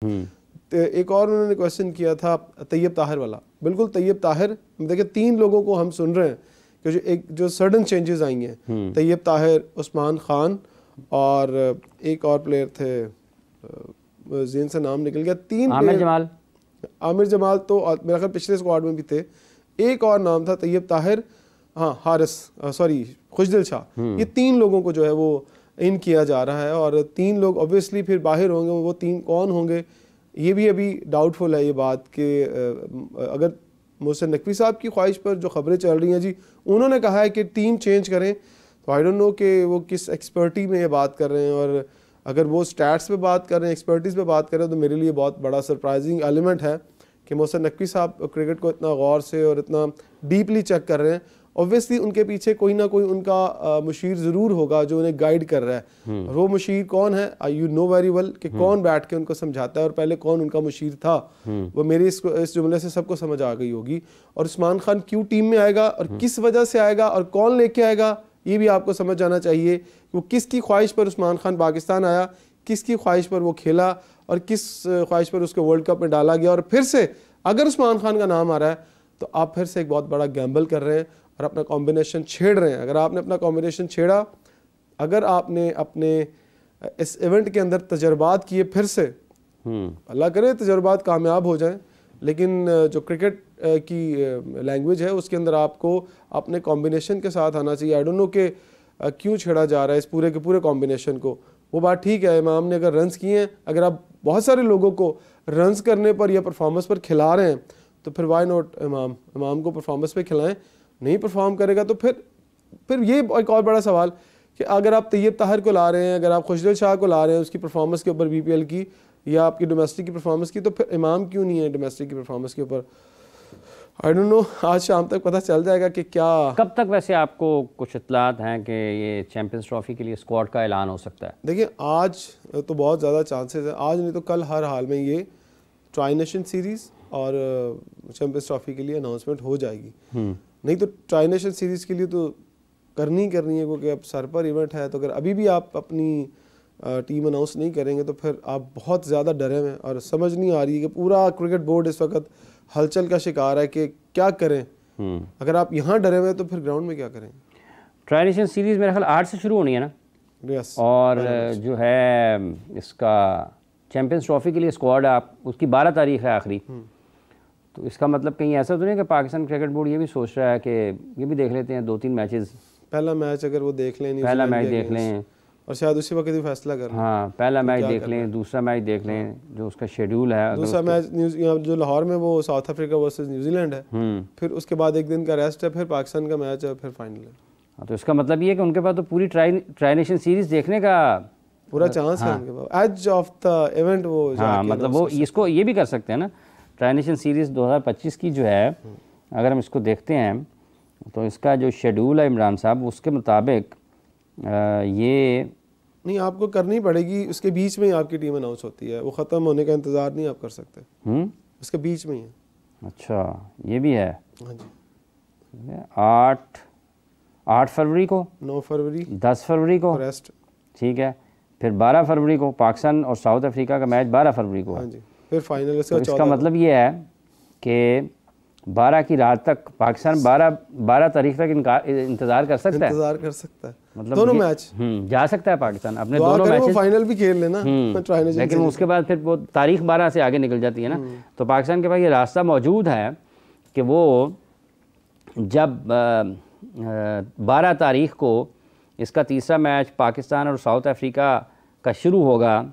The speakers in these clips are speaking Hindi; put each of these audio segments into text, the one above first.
तो एक और उन्होंने क्वेश्चन किया था तैयब ताहिर वाला। बिल्कुल तैयब ताहिर, देखिए 3 लोगों को हम सुन रहे हैं कि जो सडन चेंजेस आई हैं, तैयब ताहिर, उस्मान खान और एक और प्लेयर थे, जेन से नाम निकल गया, 3 आमिर जमाल तो मेरा ख्याल पिछले स्क्वाड में भी थे। एक और नाम था तैयब ताहिर, हाँ हारिस, सॉरी खुशदिल शाह। ये 3 लोगों को जो है वो इन किया जा रहा है और 3 लोग ऑब्वियसली फिर बाहर होंगे। वो 3 कौन होंगे ये भी अभी डाउटफुल है ये बात कि अगर मोहसिन नकवी साहब की ख्वाहिश पर जो खबरें चल रही हैं जी, उन्होंने कहा है कि टीम चेंज करें, तो आई डोंट नो कि वो किस एक्सपर्टी में ये बात कर रहे हैं। और अगर वो स्टैट्स पे बात कर रहे हैं, एक्सपर्टीज़ पे बात कर रहे हैं, तो मेरे लिए बहुत बड़ा सरप्राइजिंग एलिमेंट है कि मोहसिन नकवी साहब क्रिकेट को इतना गौर से और इतना डीपली चेक कर रहे हैं। ऑब्वियसली उनके पीछे कोई ना कोई उनका मुशीर ज़रूर होगा जो उन्हें गाइड कर रहा है। और वो मुशीर कौन है, यू नो वेरी वेल कि कौन बैठ के उनको समझाता है और पहले कौन उनका मुशीर था। वो मेरी इस जुमले से सबको समझ आ गई होगी। और उस्मान खान क्यों टीम में आएगा और किस वजह से आएगा और कौन लेके आएगा, ये भी आपको समझ जाना चाहिए। वो किसकी ख्वाहिश पर उस्मान खान पाकिस्तान आया, किसकी ख्वाहिश पर वो खेला और किस ख्वाहिश पर उसको वर्ल्ड कप में डाला गया। और फिर से अगर उस्मान खान का नाम आ रहा है तो आप फिर से एक बहुत बड़ा गैम्बल कर रहे हैं और अपना कॉम्बिनेशन छेड़ रहे हैं। अगर आपने अपना कॉम्बिनेशन छेड़ा, अगर आपने अपने इस इवेंट के अंदर तजर्बात किए फिर से, अल्लाह करे तजर्बात कामयाब हो जाएं, लेकिन जो क्रिकेट की लैंग्वेज है उसके अंदर आपको अपने कॉम्बिनेशन के साथ आना चाहिए। आई डोंट नो कि क्यों छेड़ा जा रहा है इस पूरे के पूरे कॉम्बिनेशन को। वो बात ठीक है, इमाम ने अगर रन्स किए हैं, अगर आप बहुत सारे लोगों को रन्स करने पर या परफॉर्मेंस पर खिला रहे हैं तो फिर वाई नॉट इमाम को परफॉर्मेंस पे खिलाएं। नहीं परफॉर्म करेगा तो फिर ये एक और बड़ा सवाल कि अगर आप तैयब ताहिर को ला रहे हैं, अगर आप खुशदिल शाह को ला रहे हैं उसकी परफॉर्मेंस के ऊपर बीपीएल की या आपकी डोमेस्टिक की परफॉर्मेंस की, तो फिर इमाम क्यों नहीं है डोमेस्टिक की परफॉर्मेंस के ऊपर। आई डोंट नो, आज शाम तक पता चल जाएगा कि क्या कब तक वैसे आपको कुछ इत्तलात हैं कि ये चैंपियंस ट्रॉफी के लिए स्क्वाड का ऐलान हो सकता है। देखिए आज तो बहुत ज़्यादा चांसेस है, आज नहीं तो कल हर हाल में ये ट्राई नेशन सीरीज़ और चैंपियंस ट्रॉफी के लिए अनाउंसमेंट हो जाएगी। नहीं तो ट्राई नेशन सीरीज़ के लिए तो करनी है क्योंकि अब सर पर इवेंट है। तो अगर अभी भी आप अपनी टीम अनाउंस नहीं करेंगे तो फिर आप बहुत ज़्यादा डरे हुए हैं और समझ नहीं आ रही है कि पूरा क्रिकेट बोर्ड इस वक्त हलचल का शिकार है कि क्या करें। अगर आप यहाँ डरे हुए हैं तो फिर ग्राउंड में क्या करें। ट्राई नेशन सीरीज़ मेरा ख्याल 8 से शुरू होनी है ना। यस। और जो है इसका चैंपियंस ट्रॉफी के लिए स्क्वाड आप उसकी 12 तारीख है आखिरी। तो इसका मतलब कहीं ऐसा तो नहीं कि पाकिस्तान क्रिकेट बोर्ड ये भी सोच रहा है कि ये भी देख लेते हैं 2-3 मैचेस, पहला मैच अगर वो देख लें, पहला मैच देख लें और शायद उसी वक्त ही फैसला कर लें। हाँ, पहला मैच देख लें, दूसरा मैच देख लें जो उसका शेड्यूल है। दूसरा मैच जो लाहौर में वो साउथ अफ्रीका वर्सेस न्यूजीलैंड है, फिर उसके बाद एक दिन का रेस्ट है, फिर पाकिस्तान का मैच है, फिर फाइनल है। हाँ, तो इसका मतलब ये है कि उनके पास तो पूरी ट्राई नेशन सीरीज़ देखने का पूरा चांस है उनके पास। एज ऑफ द इवेंट वो हाँ, मतलब वो इसको ये भी कर सकते हैं ना। ट्राई नेशन सीरीज़ 2025 की जो है अगर हम इसको देखते हैं तो इसका जो शेड्यूल है इमरान साहब उसके मुताबिक ये नहीं आपको करनी पड़ेगी, उसके बीच में ही आपकी टीम अनाउंस होती है, वो ख़त्म होने का इंतज़ार नहीं आप कर सकते। उसके बीच में ही है। अच्छा, ये भी है। हाँ जी। 8 फरवरी को, 9 फरवरी, 10 फरवरी को रेस्ट, ठीक है। फिर 12 फरवरी को पाकिस्तान और साउथ अफ्रीका का मैच 12 फरवरी को। हाँ जी, फिर फाइनल। तो इसका मतलब ये है कि 12 की रात तक पाकिस्तान 12 तारीख तक इंतज़ार कर सकता है। इंतज़ार कर सकता है, मतलब दोनों मैच जा सकता है पाकिस्तान अपने दोनों मैचेस। फाइनल भी खेल लेना, लेकिन उसके बाद फिर वो तारीख 12 से आगे निकल जाती है ना। तो पाकिस्तान के पास ये रास्ता मौजूद है कि वो जब 12 तारीख को इसका तीसरा मैच पाकिस्तान और साउथ अफ्रीका का शुरू होगा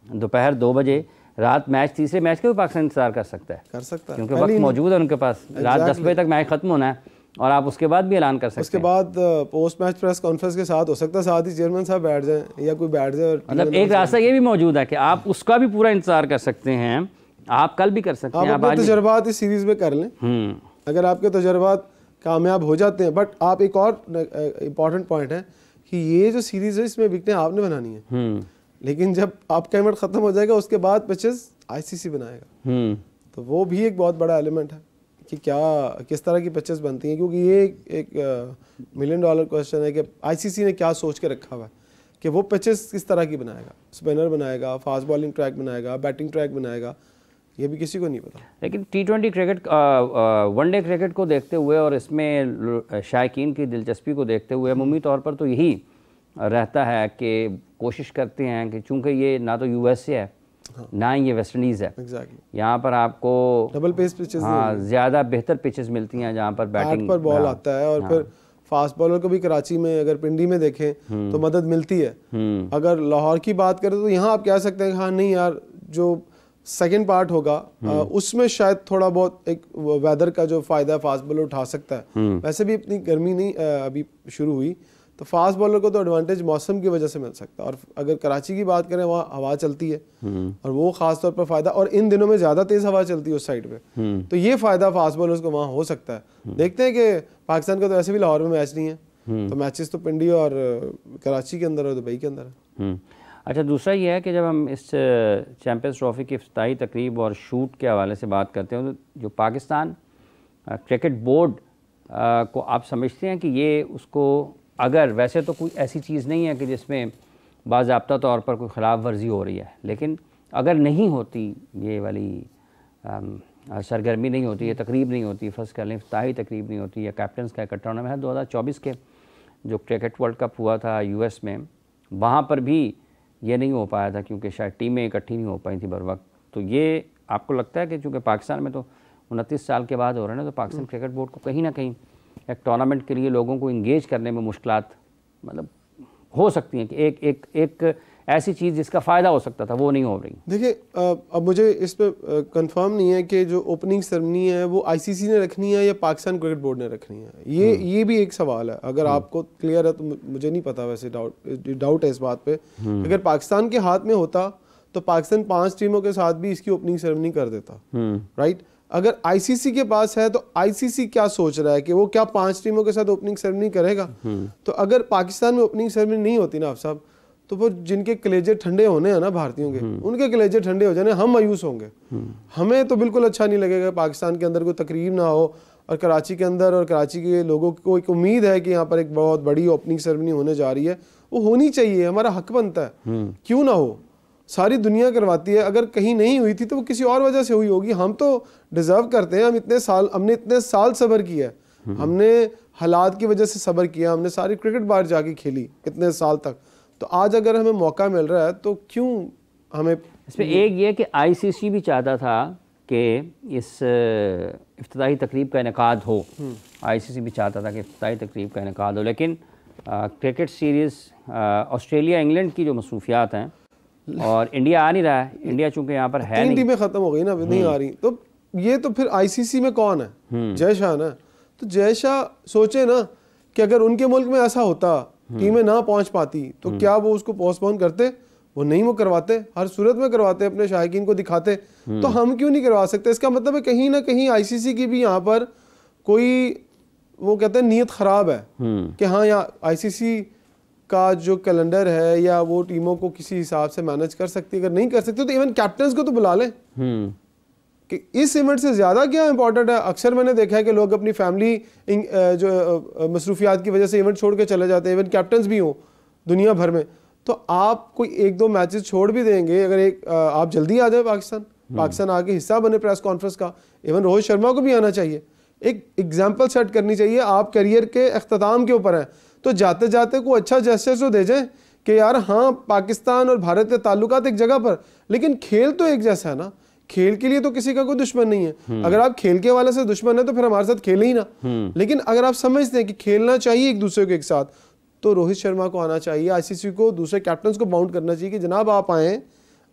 दोपहर 2 बजे, रात मैच, तीसरे मैच के भी पाकिस्तान इंतजार कर सकता है क्योंकि वक्त मौजूद है उनके पास। रात 10 बजे तक मैच खत्म होना है और आप उसके बाद भी ऐलान कर सकते हैं। उसके बाद पोस्ट मैच प्रेस कॉन्फ्रेंस के साथ हो सकता है साथ ही चेयरमैन साहब बैठ जाएं या कोई बैठ जाए। मतलब एक रास्ता ये भी मौजूद है कि आप उसका भी पूरा इंतजार कर सकते हैं। आप कल भी कर सकते हैं, आप अपने तजर्बात इस सीरीज में कर लें। अगर आपके तजर्बात कामयाब हो जाते हैं, बट आप एक और इम्पॉर्टेंट पॉइंट है कि ये जो सीरीज है इसमें विकेटें आपने बनानी है, लेकिन जब आपका इवेंट खत्म हो जाएगा उसके बाद पिचेस आईसीसी बनाएगा। तो वो भी एक बहुत बड़ा एलिमेंट है कि क्या किस तरह की पिचेस बनती हैं, क्योंकि ये एक $1 मिलियन क्वेश्चन है कि आईसीसी ने क्या सोच के रखा हुआ है कि वो पिचेस किस तरह की बनाएगा, स्पिनर बनाएगा, फास्ट बॉलिंग ट्रैक बनाएगा, बैटिंग ट्रैक बनाएगा, ये भी किसी को नहीं पता। लेकिन T20 क्रिकेट, वनडे क्रिकेट को देखते हुए और इसमें शायकीन की दिलचस्पी को देखते हुए अमूमी तौर पर तो यही रहता है कि कोशिश करते हैं कि चूँकि ये ना तो USA है, ना ही ये वेस्ट इंडीज़ है, यहाँ पर आपको डबल पेस पिचेस, ज़्यादा बेहतर पिचेस मिलती हैं जहाँ पर बैटिंग पर बॉल आता है। और फिर फास्ट बॉलर को भी कराची में अगर पिंडी में देखें तो मदद मिलती है। अगर लाहौर की बात करें तो यहाँ आप कह सकते हैं हाँ नहीं यार, जो सेकंड पार्ट होगा उसमें शायद थोड़ा बहुत एक वेदर का जो फायदा फास्ट बॉलर उठा सकता है। वैसे भी इतनी गर्मी नहीं अभी शुरू हुई, तो फास्ट बॉलर को तो एडवांटेज मौसम की वजह से मिल सकता है। और अगर कराची की बात करें वहाँ हवा चलती है और वो खास तौर पर फायदा, और इन दिनों में ज़्यादा तेज़ हवा चलती है उस साइड पे, तो ये फ़ायदा फास्ट बॉलर्स को वहाँ हो सकता है। देखते हैं कि पाकिस्तान का तो ऐसे भी लाहौर में मैच नहीं है, तो मैचेस तो पिंडी और कराची के अंदर और दुबई के अंदर है। अच्छा, दूसरा ये है कि जब हम इस चैम्पियंस ट्रॉफी की इफ्तिताई तकरीब और शूट के हवाले से बात करते हैं, तो जो पाकिस्तान क्रिकेट बोर्ड को आप समझते हैं कि ये उसको, अगर वैसे तो कोई ऐसी चीज़ नहीं है कि जिसमें बाज़ाब्ता तौर पर कोई ख़िलाफ़ वर्जी हो रही है, लेकिन अगर नहीं होती ये वाली सरगर्मी नहीं होती, ये तकरीब नहीं होती, फ़र्ज़ कर लें इफ्तिताई तकरीब नहीं होती, या कैप्टन्स का इकट्ठा होना है, 2024 के जो क्रिकेट वर्ल्ड कप हुआ था US में, वहाँ पर भी ये नहीं हो पाया था क्योंकि शायद टीमें इकट्ठी नहीं हो पाई थी बर वक्त। तो ये आपको लगता है कि चूँकि पाकिस्तान में तो 29 साल के बाद हो रहा है ना, तो पाकिस्तान क्रिकेट बोर्ड को कहीं ना कहीं एक टूर्नामेंट के लिए लोगों को इंगेज करने में मुश्किलात मतलब हो सकती हैं कि एक ऐसी चीज़ जिसका फ़ायदा हो सकता था वो नहीं हो रही? देखिए, अब मुझे इस पर कंफर्म नहीं है कि जो ओपनिंग सेरेमनी है वो ICC ने रखनी है या पाकिस्तान क्रिकेट बोर्ड ने रखनी है। ये भी एक सवाल है। अगर आपको क्लियर है तो मुझे नहीं पता, वैसे डाउट है इस बात पे। अगर पाकिस्तान के हाथ में होता तो पाकिस्तान 5 टीमों के साथ भी इसकी ओपनिंग सेरेमनी कर देता, राइट। अगर ICC के पास है तो ICC क्या सोच रहा है कि वो क्या 5 टीमों के साथ ओपनिंग सेरेमनी करेगा? तो अगर पाकिस्तान में ओपनिंग सेरेमनी नहीं होती ना आप साहब, तो वो जिनके कलेजे ठंडे होने हैं ना भारतीयों के, उनके कलेजे ठंडे हो जाने, हम मायूस होंगे। हमें तो बिल्कुल अच्छा नहीं लगेगा पाकिस्तान के अंदर कोई तकरीब ना हो, और कराची के अंदर और कराची के लोगों को एक उम्मीद है कि यहाँ पर एक बहुत बड़ी ओपनिंग सेरेमनी होने जा रही है। वो होनी चाहिए, हमारा हक बनता है, क्यों ना हो। सारी दुनिया करवाती है, अगर कहीं नहीं हुई थी तो वो किसी और वजह से हुई होगी। हम तो डिजर्व करते हैं, हमने इतने साल सब्र किया है, हमने हालात की वजह से सब्र किया, हमने सारी क्रिकेट बाहर जाके खेली इतने साल तक, तो आज अगर हमें मौका मिल रहा है तो क्यों हमें। इसमें एक ये कि ICC भी चाहता था कि इस इफ्तिताई तकरीब का इनेकाद हो, ICC भी चाहता था कि इफ्तिताई तकरीब का इनेकाद हो, लेकिन क्रिकेट सीरीज़ ऑस्ट्रेलिया इंग्लैंड की जो मसरूफियात हैं और इंडिया आ नहीं रहा है, इंडिया चूंकि यहाँ पर है 3 टीमें ख़त्म हो गई ना, नहीं आ रही, तो ये तो फिर ICC में कौन है? जय शाह ना। तो जय शाह सोचे ना कि अगर उनके मुल्क में ऐसा होता, टीमें ना पहुंच पाती, तो क्या वो उसको पोस्टपोन करते? वो नहीं, वो करवाते, हर सूरत में करवाते, अपने शायकीन को दिखाते। तो हम क्यों नहीं करवा सकते? इसका मतलब है कहीं ना कहीं ICC की भी यहाँ पर कोई, वो कहते हैं नीयत ख़राब है कि हाँ यहाँ ICC का जो कैलेंडर है या वो टीमों को किसी हिसाब से मैनेज कर सकती है। अगर नहीं कर सकती तो इवन कैप्टन्स को तो बुला लें कि इस इवेंट से ज़्यादा क्या इंपॉर्टेंट है। अक्सर मैंने देखा है कि लोग अपनी फैमिली जो मसरूफियात की वजह से इवेंट छोड़ के चले जाते हैं, इवन कैप्टन्स भी हों दुनिया भर में, तो आप कोई 1-2 मैचेस छोड़ भी देंगे। अगर आप जल्दी आ जाए पाकिस्तान आके हिस्सा बने प्रेस कॉन्फ्रेंस का, इवन रोहित शर्मा को भी आना चाहिए, एक एग्जाम्पल सेट करनी चाहिए। आप करियर के अख्ताम के ऊपर हैं तो जाते जाते कोई अच्छा जेस्चर तो दे जाए कि यार हाँ पाकिस्तान और भारत के ताल्लुकात एक जगह पर, लेकिन खेल तो एक जैसा है ना। खेल के लिए तो किसी का कोई दुश्मन नहीं है। अगर आप खेल के वाले से दुश्मन है तो फिर हमारे साथ खेले ही ना। लेकिन अगर आप समझते हैं कि खेलना चाहिए एक दूसरे को एक साथ, तो रोहित शर्मा को आना चाहिए, ICC को दूसरे कैप्टन्स को बाउंड करना चाहिए कि जनाब आप आएँ,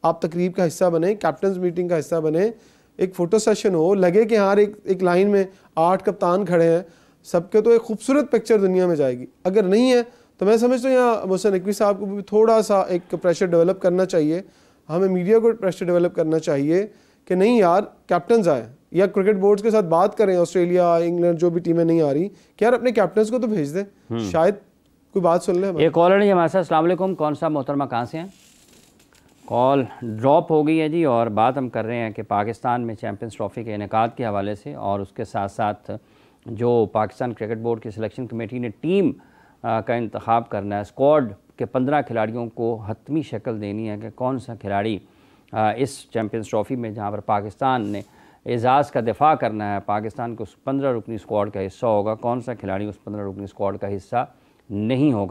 आप तकरीब का हिस्सा बने, कैप्टन्स मीटिंग का हिस्सा बने, एक फ़ोटो सेशन हो, लगे कि हाँ एक लाइन में 8 कप्तान खड़े हैं सबके, तो एक खूबसूरत पिक्चर दुनिया में जाएगी। अगर नहीं है तो मैं समझता हूँ यहाँ मोहसिन नकवी साहब को भी थोड़ा सा एक प्रेशर डेवलप करना चाहिए, हमें मीडिया को प्रेशर डेवलप करना चाहिए कि नहीं यार कैप्टन्स आए, या क्रिकेट बोर्ड्स के साथ बात करें, ऑस्ट्रेलिया इंग्लैंड जो भी टीमें नहीं आ रही, कि यार अपने कैप्टन्स को तो भेज दें, शायद कोई बात सुन ले। एक कॉलर है हमारे साथ। अस्सलाम वालेकुम, कौन सा मोहतरमा, कहाँ से हैं? कॉल ड्रॉप हो गई है जी। और बात हम कर रहे हैं कि पाकिस्तान में चैम्पियंस ट्रॉफी के इनेकाद के हवाले से, और उसके साथ साथ जो पाकिस्तान क्रिकेट बोर्ड की सिलेक्शन कमेटी ने टीम का इंतखाब करना है, स्क्वाड के 15 खिलाड़ियों को हतमी शक्ल देनी है कि कौन सा खिलाड़ी इस चैम्पियंस ट्रॉफ़ी में, जहाँ पर पाकिस्तान ने एजाज़ का दिफा करना है, पाकिस्तान को उस 15 रुकनी स्क्वाड का हिस्सा होगा, कौन सा खिलाड़ी उस 15 रुकनी स्क्वाड का हिस्सा नहीं होगा।